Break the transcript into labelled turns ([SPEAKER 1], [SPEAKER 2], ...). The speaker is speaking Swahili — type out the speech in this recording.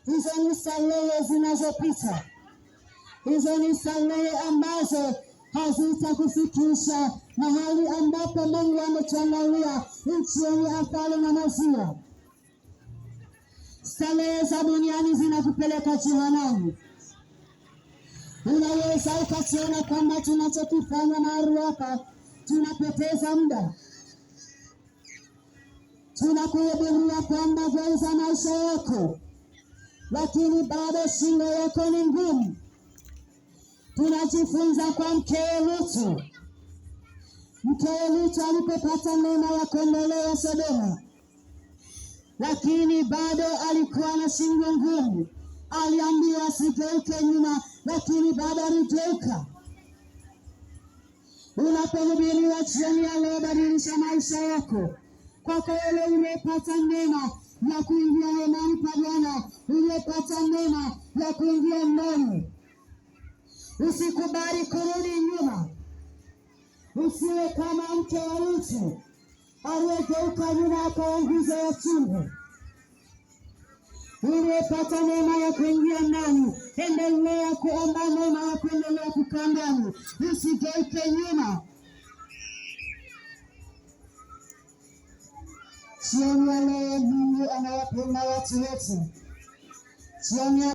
[SPEAKER 1] Hizo ni starehe zinazopita. Hizo ni starehe ambazo hazitakufikisha mahali ambapo Mungu ametuandalia, nchi yenye asali na maziwa. Starehe za duniani zinakupeleka jehanamu. Unaweza ukaona kwamba tunachokifanya mahali hapa tunapoteza muda. Tunakuhubiria kwamba geuza maisha yako, lakini bado shingo yako ni ngumu. Tunajifunza kwa mkewe Lutu. Mkewe Lutu alipopata neema ya kuendelea Sodoma, lakini bado alikuwa na shingo ngumu. Aliambiwa asigeuke nyuma, lakini bado aligeuka. Unapohubiriwa jioni ya leo, badilisha maisha yako. Kwako wewe umepata neema ya kuingia hemani pa Bwana, umepata neema ya kuingia ndani. Usikubali kurudi nyuma. Usiwe kama mke wa Lutu aliyegeuka nyuma akaingiza ya chungu. Umepata neema ya kuingia ndani, endelea kuomba neema ya kuendelea kukaa ndani. Usigeuke nyuma. Jioni ya leo Mungu anawapenda watu wote.